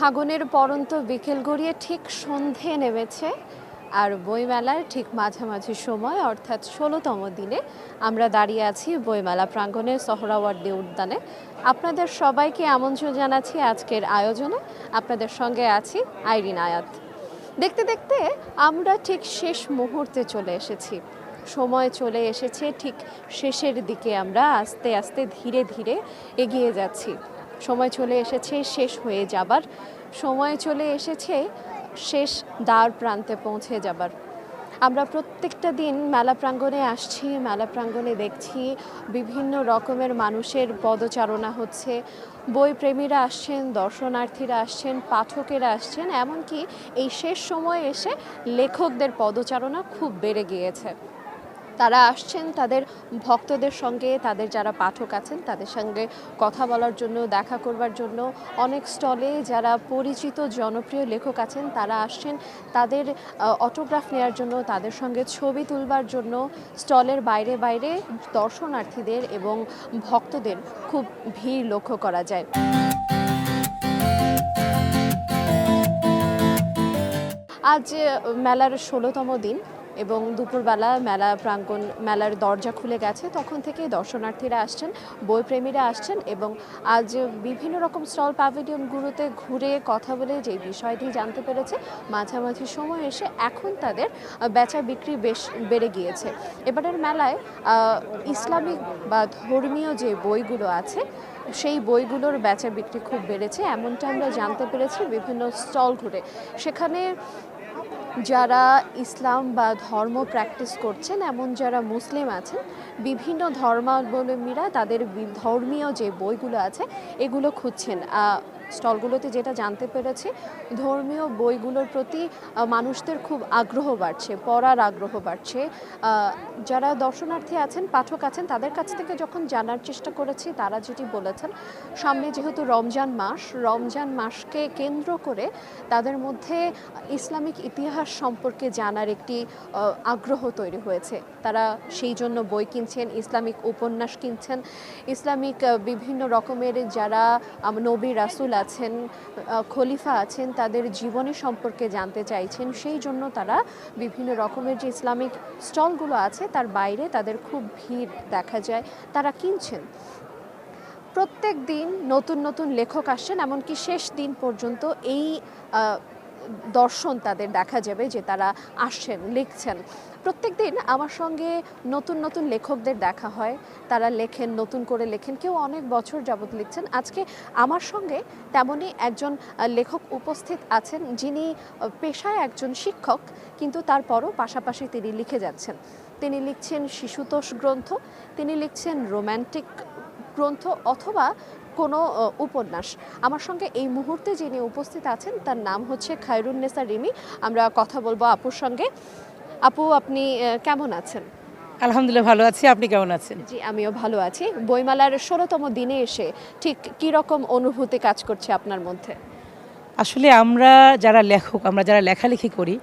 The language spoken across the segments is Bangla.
ফাগুনের পড়ন্ত বিকেল গড়িয়ে ঠিক সন্ধে নেমেছে আর বইমেলার ঠিক মাঝামাঝি সময় অর্থাৎ ১৬তম দিনে আমরা দাঁড়িয়ে আছি বইমেলা প্রাঙ্গণে সোহরাওয়ার্দী উদ্যানে। আপনাদের সবাইকে আমন্ত্রণ জানাচ্ছি আজকের আয়োজনে। আপনাদের সঙ্গে আছি আইরিন আয়াত। দেখতে দেখতে আমরা ঠিক শেষ মুহূর্তে চলে এসেছি। সময় চলে এসেছে ঠিক শেষের দিকে, আমরা আস্তে আস্তে ধীরে ধীরে এগিয়ে যাচ্ছি। সময় চলে এসেছে শেষ হয়ে যাবার, সময় চলে এসেছে শেষ দ্বার প্রান্তে পৌঁছে যাবার। আমরা প্রত্যেকটা দিন মেলা প্রাঙ্গণে আসছি, মেলা প্রাঙ্গণে দেখছি বিভিন্ন রকমের মানুষের পদচারণা হচ্ছে। বইপ্রেমীরা আসছেন, দর্শনার্থীরা আসছেন, পাঠকেরা আসছেন, এমনকি এই শেষ সময়ে এসে লেখকদের পদচারণা খুব বেড়ে গিয়েছে। তারা আসছেন তাদের ভক্তদের সঙ্গে, তাদের যারা পাঠক আছেন তাদের সঙ্গে কথা বলার জন্য, দেখা করবার জন্য। অনেক স্টলে যারা পরিচিত জনপ্রিয় লেখক আছেন তারা আসছেন তাদের অটোগ্রাফ নেওয়ার জন্য, তাদের সঙ্গে ছবি তুলবার জন্য। স্টলের বাইরে বাইরে দর্শনার্থীদের এবং ভক্তদের খুব ভিড় লক্ষ্য করা যায়। আজ মেলার ১৬তম দিন এবং দুপুরবেলা মেলার দরজা খুলে গেছে। তখন থেকে দর্শনার্থীরা আসছেন, বইপ্রেমীরা আসছেন এবং আজ বিভিন্ন রকম স্টল প্যাভিলিয়নগুলোতে ঘুরে কথা বলে যে বিষয়টি জানতে পেরেছে, মাঝামাঝি সময় এসে এখন তাদের বেচা বিক্রি বেশ বেড়ে গিয়েছে। এবারের মেলায় ইসলামিক বা ধর্মীয় যে বইগুলো আছে সেই বইগুলোর বেচা বিক্রি খুব বেড়েছে, এমনটা আমরা জানতে পেরেছি বিভিন্ন স্টল ঘুরে। সেখানে যারা ইসলাম বা ধর্ম প্র্যাকটিস করছেন, এমন যারা মুসলিম আছেন, বিভিন্ন ধর্মাবলম্বীরা তাদের ধর্মীয় যে বইগুলো আছে এগুলো খুঁজছেন। স্টলগুলোতে যেটা জানতে পেরেছি, ধর্মীয় বইগুলোর প্রতি মানুষদের খুব আগ্রহ বাড়ছে, পড়ার আগ্রহ বাড়ছে। যারা দর্শনার্থী আছেন, পাঠক আছেন, তাদের কাছ থেকে যখন জানার চেষ্টা করেছি তারা যেটি বলেছেন, সামনে যেহেতু রমজান মাসকে কেন্দ্র করে তাদের মধ্যে ইসলামিক ইতিহাস সম্পর্কে জানার একটি আগ্রহ তৈরি হয়েছে। তারা সেই জন্য বই কিনছেন, ইসলামিক উপন্যাস কিনছেন, ইসলামিক বিভিন্ন রকমের যারা নবী রাসূল আছেন, খলিফা আছেন, তাদের জীবনী সম্পর্কে জানতে চাইছেন। সেই জন্য তারা বিভিন্ন রকমের যে ইসলামিক স্টলগুলো আছে তার বাইরে তাদের খুব ভিড় দেখা যায়, তারা কিনছেন। প্রত্যেক দিন নতুন নতুন লেখক আসছেন, এমনকি শেষ দিন পর্যন্ত এই দর্শন তাদের দেখা যাবে যে তারা আসছেন, লিখছেন। প্রত্যেক দিন আমার সঙ্গে নতুন নতুন লেখকদের দেখা হয়, তারা লেখেন, নতুন করে লেখেন, কেউ অনেক বছর যাবত লিখছেন। আজকে আমার সঙ্গে তেমনই একজন লেখক উপস্থিত আছেন যিনি পেশায় একজন শিক্ষক, কিন্তু তারপরও পাশাপাশি তিনি লিখে যাচ্ছেন। তিনি লিখছেন শিশুতোষ গ্রন্থ, তিনি লিখছেন রোম্যান্টিক গ্রন্থ অথবা কোনো উপন্যাস। আমার সঙ্গে এই মুহূর্তে যিনি উপস্থিত আছেন তার নাম হচ্ছে খায়রুন্নেসা রিমি। আমরা কথা বলবো আপুর সঙ্গে। আপু, আপনি কেমন আছেন? আলহামদুলিল্লাহ ভালো আছি। আপনি কেমন আছেন? জি, আমিও ভালো আছি। বইমেলার ১৬তম দিনে এসে ঠিক কী রকম অনুভূতি কাজ করছে আপনার মধ্যে? আসলে আমরা যারা লেখক, আমরা যারা লেখালেখি করি,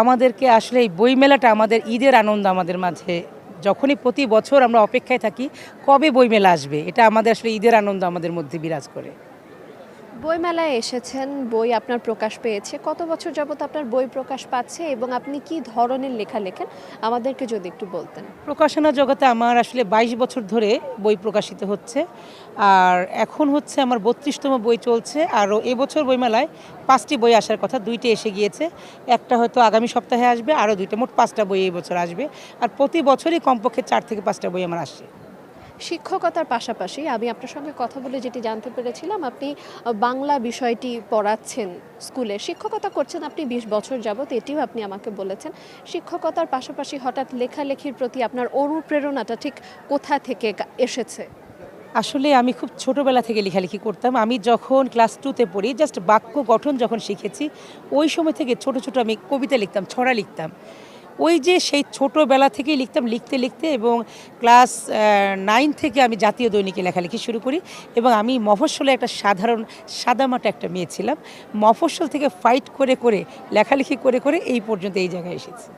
আমাদেরকে আসলে এই বইমেলাটা আমাদের ঈদের আনন্দ আমাদের মাঝে। যখনই প্রতি বছর আমরা অপেক্ষায় থাকি কবে বইমেলা আসবে, এটা আমাদের আসলে ঈদের আনন্দ আমাদের মধ্যে বিরাজ করে। বইমেলায় এসেছেন, বই আপনার প্রকাশ পেয়েছে। কত বছর যাবত আপনার বই প্রকাশ পাচ্ছে এবং আপনি কি ধরনের লেখা লেখেন আমাদেরকে যদি একটু বলতেন। প্রকাশনা জগতে আমার আসলে ২২ বছর ধরে বই প্রকাশিত হচ্ছে, আর এখন হচ্ছে আমার ৩২তম বই চলছে। আরও এবছর বইমেলায় ৫টি বই আসার কথা, ২টি এসে গিয়েছে, একটা হয়তো আগামী সপ্তাহে আসবে, আরও ২টা, মোট ৫টা বই এই বছর আসবে। আর প্রতি বছরই কমপক্ষে ৪ থেকে ৫টা বই আমার আসছে। শিক্ষকতার পাশাপাশি আমি আপনার সঙ্গে কথা বলে যেটি জানতে পেরেছিলাম, আপনি বাংলা বিষয়টি পড়াচ্ছেন স্কুলে, শিক্ষকতা করছেন আপনি ২০ বছর যাবত, এটিও আপনি আমাকে বলেছেন। শিক্ষকতার পাশাপাশি হঠাৎ লেখালেখির প্রতি আপনার অনুপ্রেরণাটা ঠিক কোথা থেকে এসেছে? আসলে আমি খুব ছোটোবেলা থেকে লেখালেখি করতাম। আমি যখন ক্লাস 2তে পড়ি, জাস্ট বাক্য গঠন যখন শিখেছি, ওই সময় থেকে ছোট ছোট আমি কবিতা লিখতাম, ছড়া লিখতাম। ওই যে সেই ছোটোবেলা থেকেই লিখতাম, লিখতে লিখতে এবং ক্লাস 9 থেকে আমি জাতীয় দৈনিকে লেখালেখি শুরু করি। এবং আমি মফস্বলে একটা সাধারণ সাদামাটা একটা মেয়ে ছিলাম। মফস্বল থেকে ফাইট করে করে লেখালেখি করে করে এই পর্যন্ত এই জায়গায় এসেছি।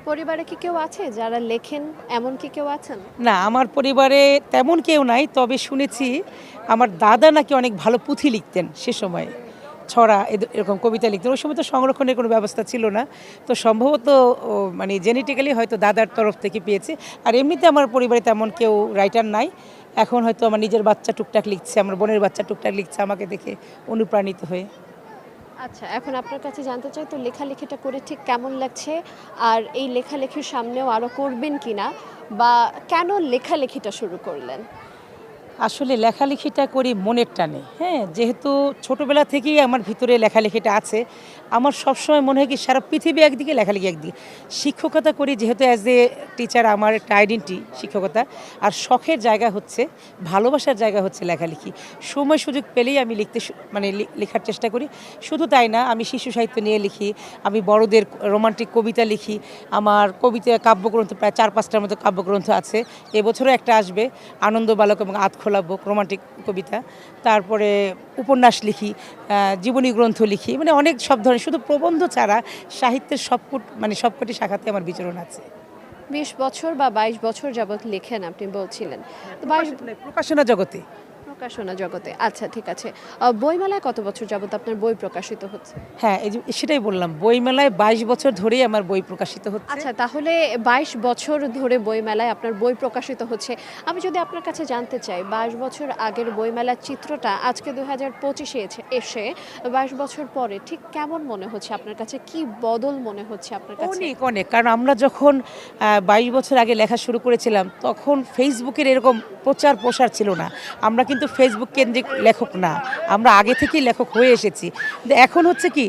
পরিবারে কি কেউ আছে যারা লেখেন, এমন কি কেউ আছেন? না, আমার পরিবারে তেমন কেউ নাই, তবে শুনেছি আমার দাদা নাকি অনেক ভালো পুঁথি লিখতেন সে সময়। ছড়া এরকম কবিতা লিখতেন। ওই সময় তো সংরক্ষণের কোনো ব্যবস্থা ছিল না, তো সম্ভবত মানে জেনেটিক্যালি হয়তো দাদার তরফ থেকে পেয়েছি। আর এমনিতে আমার পরিবারে তেমন কেউ রাইটার নাই। এখন হয়তো আমার নিজের বাচ্চা টুকটাক লিখছে, আমার বোনের বাচ্চা টুকটাক লিখছে আমাকে দেখে অনুপ্রাণিত হয়ে। আচ্ছা, এখন আপনার কাছে জানতে চাই তো লেখালেখিটা করে ঠিক কেমন লাগছে, আর এই লেখালেখির সামনেও আরও করবেন কিনা, বা কেন লেখালেখিটা শুরু করলেন? আসলে লেখালেখিটা করি মনের টানে, হ্যাঁ, যেহেতু ছোটোবেলা থেকেই আমার ভিতরে লেখালেখিটা আছে। আমার সবসময় মনে হয় কি সারা পৃথিবী একদিকে, লেখালেখি একদিকে। শিক্ষকতা করি যেহেতু, অ্যাজ এ টিচার আমার একটা আইডেন্টি শিক্ষকতা। আর শখের জায়গা হচ্ছে, ভালোবাসার জায়গা হচ্ছে লেখালেখি। সময় সুযোগ পেলেই আমি মানে লেখার চেষ্টা করি। শুধু তাই না, আমি শিশু সাহিত্য নিয়ে লিখি, আমি বড়দের রোমান্টিক কবিতা লিখি। আমার কবিতা কাব্যগ্রন্থ প্রায় 4-5টার মতো কাব্যগ্রন্থ আছে। এবছরও একটা আসবে, আনন্দ বালক এবং আতখোলা বুক, রোমান্টিক কবিতা। তারপরে উপন্যাস লিখি, জীবনী গ্রন্থ লিখি, মানে অনেক সব ধরনের। শুধু প্রবন্ধ ছাড়া সাহিত্যের সবকটি শাখাতে আমার বিচরণ আছে। 20 বছর বা 22 বছর যাবৎ লেখেন আপনি বলছিলেন, তো 22 প্রকাশনা জগতে। প্রকাশনা জগতে। আচ্ছা, ঠিক আছে। বইমেলায় কত বছর যাবৎ আপনার বই প্রকাশিত হচ্ছে? হ্যাঁ, এই যে সেটাই বললাম, বইমেলায় 22 বছর ধরেই আমার বই প্রকাশিত হচ্ছে। আচ্ছা, তাহলে 22 বছর ধরে বইমেলায় আপনার বই প্রকাশিত হচ্ছে। আমি যদি আপনার কাছে জানতে চাই, 22 বছর আগের বইমেলার চিত্রটা আজকে 2025-এ এসে 22 বছর পরে ঠিক কেমন মনে হচ্ছে আপনার কাছে? কি বদল মনে হচ্ছে আপনার কাছে? অনেক অনেক, কারণ আমরা যখন 22 বছর আগে লেখা শুরু করেছিলাম, তখন ফেসবুকের এরকম প্রচার প্রসার ছিল না। আমরা কিন্তু ফেসবুক কেন্দ্রিক লেখক না, আমরা আগে থেকেই লেখক হয়ে এসেছি। কিন্তু এখন হচ্ছে কি,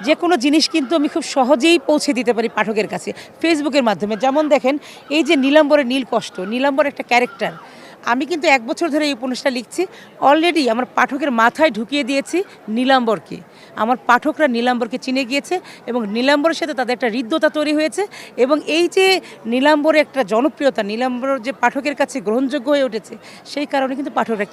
যে কোনো জিনিস কিন্তু আমি খুব সহজেই পৌঁছে দিতে পারি পাঠকের কাছে ফেসবুকের মাধ্যমে। যেমন দেখেন, এই যে নীলাম্বরের নীলকষ্ট, নীলাম্বর একটা ক্যারেক্টার। আমি কিন্তু 1 বছর ধরে এই উপন্যাসটা লিখছি, অলরেডি আমার পাঠকের মাথায় ঢুকিয়ে দিয়েছি নীলাম্বরকে। আমার পাঠকরা নীলাম্বরকে চিনে গিয়েছে এবং নীলাম্বরের সাথে তাদের একটা হৃদ্যতা তৈরি হয়েছে। এবং এই যে নীলাম্বরের একটা জনপ্রিয়তা, নীলাম্বর যে পাঠকের কাছে গ্রহণযোগ্য হয়ে উঠেছে, সেই কারণে কিন্তু পাঠকরা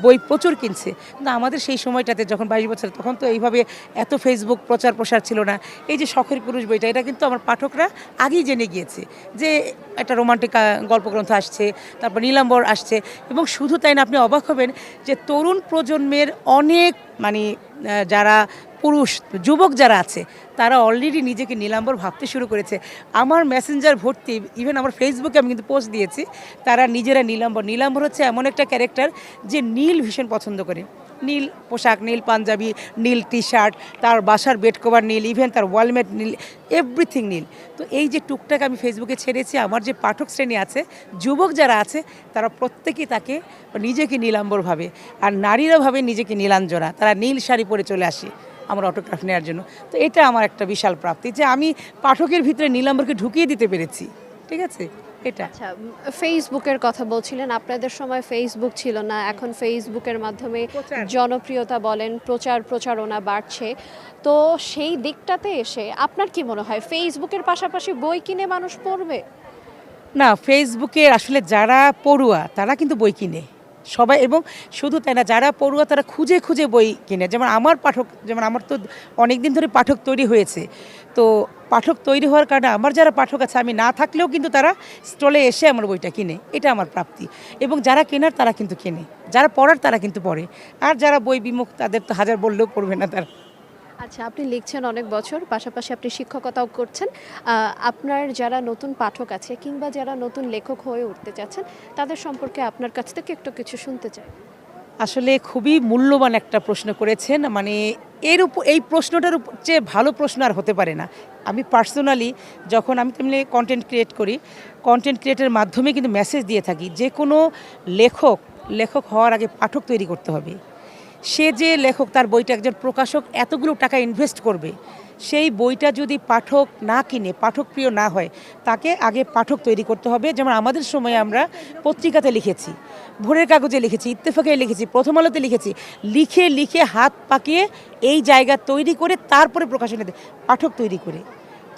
বই প্রচুর কিনছে। কিন্তু আমাদের সেই সময়টাতে যখন 22 বছর, তখন তো এইভাবে এত ফেসবুক প্রচার প্রসার ছিল না। এই যে শখের পুরুষ বইটা, এটা কিন্তু আমার পাঠকরা আগেই জেনে গিয়েছে যে একটা রোমান্টিক গল্পগ্রন্থ আসছে, তারপর নীলাম্বর আসছে। এবং শুধু তাই না, আপনি অবাক হবেন যে তরুণ প্রজন্মের অনেক মানে যারা পুরুষ যুবক যারা আছে, তারা অলরেডি নিজেকে নীলাম্বর ভাবতে শুরু করেছে। আমার মেসেঞ্জার ভর্তি, ইভেন আমার ফেসবুকে আমি কিন্তু পোস্ট দিয়েছি, তারা নিজেরা নীলাম্বর। নীলাম্বর হচ্ছে এমন একটা ক্যারেক্টার যে নীল ভীষণ পছন্দ করে। নীল পোশাক, নীল পাঞ্জাবি, নীল টি শার্ট, তার বাসার বেড কভার নীল, ইভেন তার ওয়ালমেট নীল, এভরিথিং নীল। তো এই যে টুকটাক আমি ফেসবুকে ছেড়েছি, আমার যে পাঠক শ্রেণী আছে, যুবক যারা আছে, তারা প্রত্যেকেই তাকে নিজেকে নীলাম্বর ভাবে। আর নারীরা ভাবে নিজেকে নীলাঞ্জনা, তারা নীল শাড়ি পরে চলে আসে আমার অটোগ্রাফ নেওয়ার জন্য। তো এটা আমার একটা বিশাল প্রাপ্তি যে আমি পাঠকের ভিতরে নীলাম্বরকে ঢুকিয়ে দিতে পেরেছি। ঠিক আছে, এটা। আচ্ছা, ফেসবুকের কথা বলছিলেন, আপনাদের সময় ফেসবুক ছিল না, এখন ফেসবুকের মাধ্যমে জনপ্রিয়তা বলেন, প্রচারণা বাড়ছে। তো সেই দিকটাতে এসে আপনার কি মনে হয়, ফেসবুকের পাশাপাশি বই কিনে মানুষ পড়বে? না, ফেসবুকে আসলে যারা পড়ুয়া তারা কিন্তু বই কিনে সবাই। এবং শুধু তাই না, যারা পড়ুয়া তারা খুঁজে খুঁজে বই কিনে। যেমন আমার পাঠক, যেমন আমার তো অনেক দিন ধরে পাঠক তৈরি হয়েছে। তো পাঠক তৈরি হওয়ার কারণে আমার যারা পাঠক আছে, আমি না থাকলেও কিন্তু তারা স্টলে এসে আমার বইটা কিনে, এটা আমার প্রাপ্তি। এবং যারা কেনার তারা কিন্তু কেনে, যারা পড়ার তারা কিন্তু পড়ে। আর যারা বই বিমুখ, তাদের তো হাজার বললেও পড়বে না তারা। আচ্ছা, আপনি লিখছেন অনেক বছর, পাশাপাশি আপনি শিক্ষকতাও করছেন। আপনার যারা নতুন পাঠক আছে কিংবা যারা নতুন লেখক হয়ে উঠতে চাচ্ছেন, তাদের সম্পর্কে আপনার কাছ থেকে একটু কিছু শুনতে চাই। আসলে খুবই মূল্যবান একটা প্রশ্ন করেছেন। মানে এই প্রশ্নটার চেয়ে ভালো প্রশ্ন আর হতে পারে না। আমি পার্সোনালি যখন আমি তেমনি কন্টেন্ট ক্রিয়েট করি, কন্টেন্ট ক্রিয়েটের মাধ্যমে কিন্তু মেসেজ দিয়ে থাকি, যে কোনো লেখক হওয়ার আগে পাঠক তৈরি করতে হবে। সে যে লেখক, তার বইটা একজন প্রকাশক এতগুলো টাকা ইনভেস্ট করবে, সেই বইটা যদি পাঠক না কিনে, পাঠক প্রিয় না হয়, তাকে আগে পাঠক তৈরি করতে হবে। যেমন আমাদের সময়ে আমরা পত্রিকাতে লিখেছি, ভোরের কাগজে লিখেছি, ইত্তেফাকে লিখেছি, প্রথম আলোতে লিখেছি, লিখে লিখে হাত পাকিয়ে এই জায়গা তৈরি করে তারপরে প্রকাশনীতে পাঠক তৈরি করে।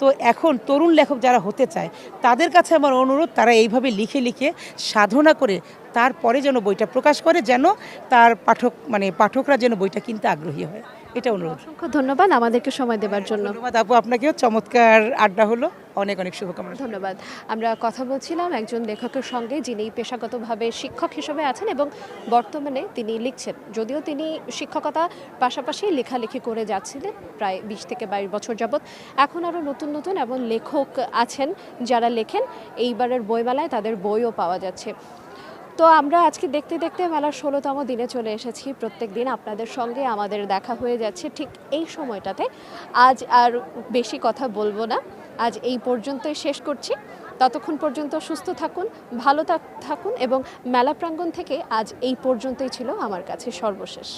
তো এখন তরুণ লেখক যারা হতে চায়, তাদের কাছে আমার অনুরোধ, তারা এইভাবে লিখে লিখে সাধনা করে তারপরে যেন বইটা প্রকাশ করে, যেন তার পাঠকরা যেন বইটা কিনতে আগ্রহী হয়। এটা অনুরোধ। অসংখ্য ধন্যবাদ আমাদেরকে সময় দেওয়ার জন্য। ধন্যবাদ আপু, আপনাকেও চমৎকার আড্ডা হলো, অনেক অনেক শুভকামনা। ধন্যবাদ। আমরা কথা বলছিলাম একজন লেখকের সঙ্গে যিনি পেশাগতভাবে শিক্ষক হিসেবে আছেন এবং বর্তমানে তিনি লিখছেন। যদিও তিনি শিক্ষকতা পাশাপাশি লেখালেখি করে যাচ্ছিলেন প্রায় 20 থেকে 22 বছর যাবৎ। এখন আরও নতুন নতুন এবং লেখক আছেন যারা লেখেন। এইবারের বইমেলায় তাদের বইও পাওয়া যাচ্ছে। তো আমরা আজকে দেখতে দেখতে মেলার 16তম দিনে চলে এসেছি। প্রত্যেক দিন আপনাদের সঙ্গে আমাদের দেখা হয়ে যাচ্ছে ঠিক এই সময়টাতে। আজ আর বেশি কথা বলবো না, আজ এই পর্যন্তই শেষ করছি। ততক্ষণ পর্যন্ত সুস্থ থাকুন, ভালো থাকুন এবং মেলা প্রাঙ্গণ থেকে আজ এই পর্যন্তই ছিল আমার কাছে সর্বশেষ।